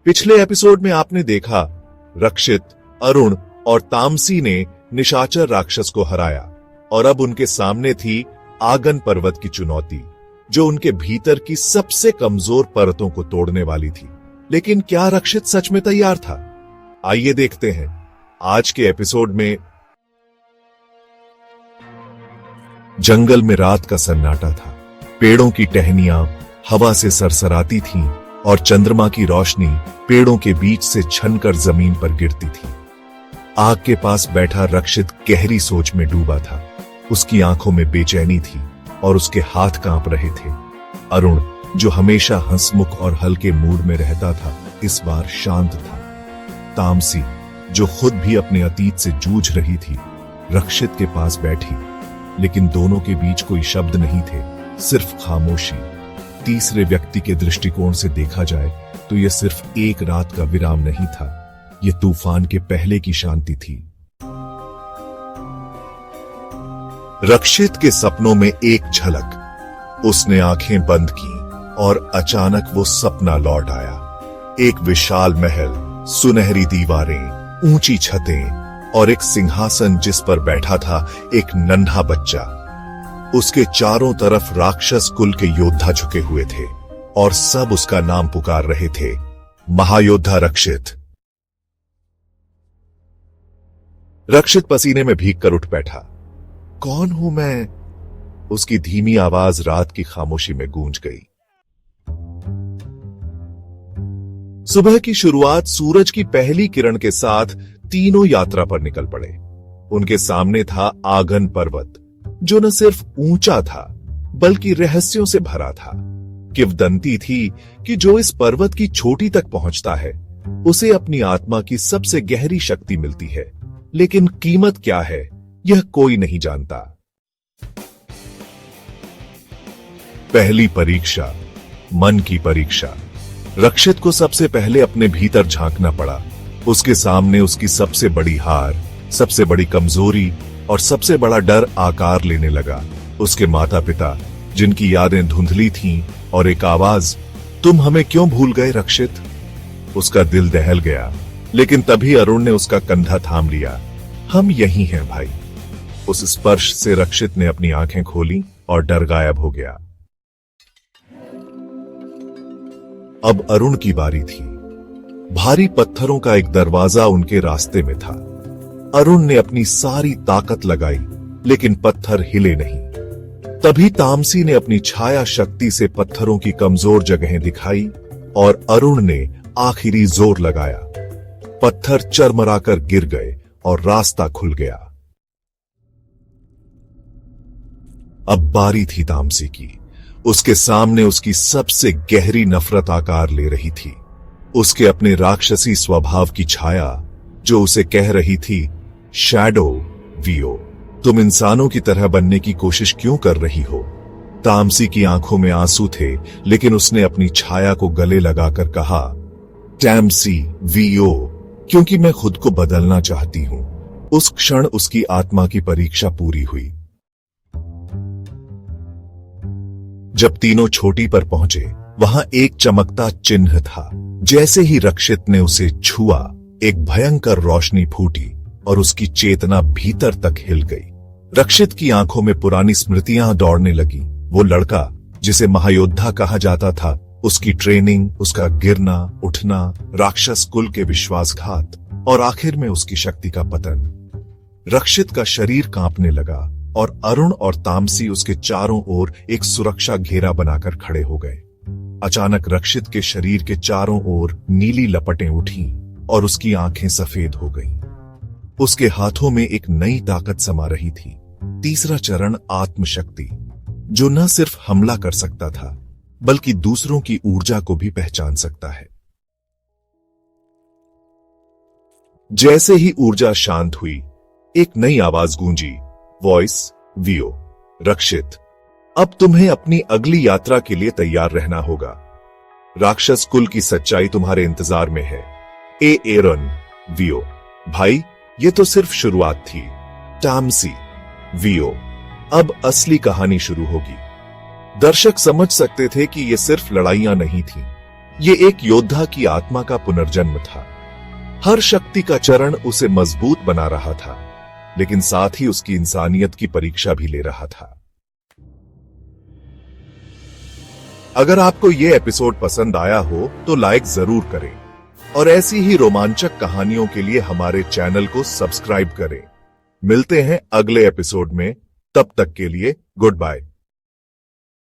पिछले एपिसोड में आपने देखा रक्षित, अरुण और तामसी ने निशाचर राक्षस को हराया और अब उनके सामने थी आगन पर्वत की चुनौती, जो उनके भीतर की सबसे कमजोर परतों को तोड़ने वाली थी। लेकिन क्या रक्षित सच में तैयार था? आइए देखते हैं आज के एपिसोड में। जंगल में रात का सन्नाटा था। पेड़ों की टहनियां हवा से सरसराती थीं और चंद्रमा की रोशनी पेड़ों के बीच से छनकर जमीन पर गिरती थी। आग के पास बैठा रक्षित गहरी सोच में डूबा था। उसकी आंखों में बेचैनी थी और उसके हाथ कांप रहे थे। अरुण, जो हमेशा हंसमुख और हल्के मूड में रहता था, इस बार शांत था। तामसी, जो खुद भी अपने अतीत से जूझ रही थी, रक्षित के पास बैठी, लेकिन दोनों के बीच कोई शब्द नहीं थे, सिर्फ खामोशी। तीसरे व्यक्ति के दृष्टिकोण से देखा जाए तो यह सिर्फ एक रात का विराम नहीं था, यह तूफान के पहले की शांति थी। रक्षित के सपनों में एक झलक। उसने आंखें बंद की और अचानक वो सपना लौट आया। एक विशाल महल, सुनहरी दीवारें, ऊंची छतें और एक सिंहासन जिस पर बैठा था एक नन्हा बच्चा। उसके चारों तरफ राक्षस कुल के योद्धा झुके हुए थे और सब उसका नाम पुकार रहे थे, महायोद्धा रक्षित। रक्षित पसीने में भीग कर उठ बैठा। कौन हूं मैं? उसकी धीमी आवाज रात की खामोशी में गूंज गई। सुबह की शुरुआत सूरज की पहली किरण के साथ तीनों यात्रा पर निकल पड़े। उनके सामने था आगन पर्वत, जो न सिर्फ ऊंचा था बल्कि रहस्यों से भरा था। किंवदंती थी कि जो इस पर्वत की चोटी तक पहुंचता है, उसे अपनी आत्मा की सबसे गहरी शक्ति मिलती है, लेकिन कीमत क्या है यह कोई नहीं जानता। पहली परीक्षा, मन की परीक्षा। रक्षित को सबसे पहले अपने भीतर झांकना पड़ा। उसके सामने उसकी सबसे बड़ी हार, सबसे बड़ी कमजोरी और सबसे बड़ा डर आकार लेने लगा। उसके माता पिता, जिनकी यादें धुंधली थीं, और एक आवाज, तुम हमें क्यों भूल गए रक्षित? उसका दिल दहल गया, लेकिन तभी अरुण ने उसका कंधा थाम लिया। हम यही हैं भाई। उस स्पर्श से रक्षित ने अपनी आंखें खोली और डर गायब हो गया। अब अरुण की बारी थी। भारी पत्थरों का एक दरवाजा उनके रास्ते में था। अरुण ने अपनी सारी ताकत लगाई, लेकिन पत्थर हिले नहीं। तभी तामसी ने अपनी छाया शक्ति से पत्थरों की कमजोर जगहें दिखाई और अरुण ने आखिरी जोर लगाया। पत्थर चरमराकर गिर गए और रास्ता खुल गया। अब बारी थी तामसी की। उसके सामने उसकी सबसे गहरी नफरत आकार ले रही थी। उसके अपने राक्षसी स्वभाव की छाया, जो उसे कह रही थी, शैडो वियो, तुम इंसानों की तरह बनने की कोशिश क्यों कर रही हो? तामसी की आंखों में आंसू थे, लेकिन उसने अपनी छाया को गले लगाकर कहा, टैमसी वियो, क्योंकि मैं खुद को बदलना चाहती हूं। उस क्षण उसकी आत्मा की परीक्षा पूरी हुई। जब तीनों चोटी पर पहुंचे, वहां एक चमकता चिन्ह था। जैसे ही रक्षित ने उसे छुआ, एक भयंकर रोशनी फूटी और उसकी चेतना भीतर तक हिल गई। रक्षित की आंखों में पुरानी स्मृतियां दौड़ने लगी। वो लड़का जिसे महायोद्धा कहा जाता था, उसकी ट्रेनिंग, उसका गिरना, उठना, राक्षस कुल के विश्वासघात और आखिर में उसकी शक्ति का पतन। रक्षित का शरीर कांपने लगा और अरुण और तामसी उसके चारों ओर एक सुरक्षा घेरा बनाकर खड़े हो गए। अचानक रक्षित के शरीर के चारों ओर नीली लपटें उठी और उसकी आंखें सफेद हो गईं। उसके हाथों में एक नई ताकत समा रही थी। तीसरा चरण, आत्मशक्ति, जो न सिर्फ हमला कर सकता था बल्कि दूसरों की ऊर्जा को भी पहचान सकता है। जैसे ही ऊर्जा शांत हुई, एक नई आवाज गूंजी, वॉइस वियो, रक्षित, अब तुम्हें अपनी अगली यात्रा के लिए तैयार रहना होगा। राक्षस कुल की सच्चाई तुम्हारे इंतजार में है। एरन वियो, भाई ये तो सिर्फ शुरुआत थी। तामसी वियो, अब असली कहानी शुरू होगी। दर्शक समझ सकते थे कि ये सिर्फ लड़ाइयां नहीं थीं, ये एक योद्धा की आत्मा का पुनर्जन्म था। हर शक्ति का चरण उसे मजबूत बना रहा था, लेकिन साथ ही उसकी इंसानियत की परीक्षा भी ले रहा था। अगर आपको ये एपिसोड पसंद आया हो तो लाइक जरूर करें और ऐसी ही रोमांचक कहानियों के लिए हमारे चैनल को सब्सक्राइब करें। मिलते हैं अगले एपिसोड में, तब तक के लिए गुड बाय।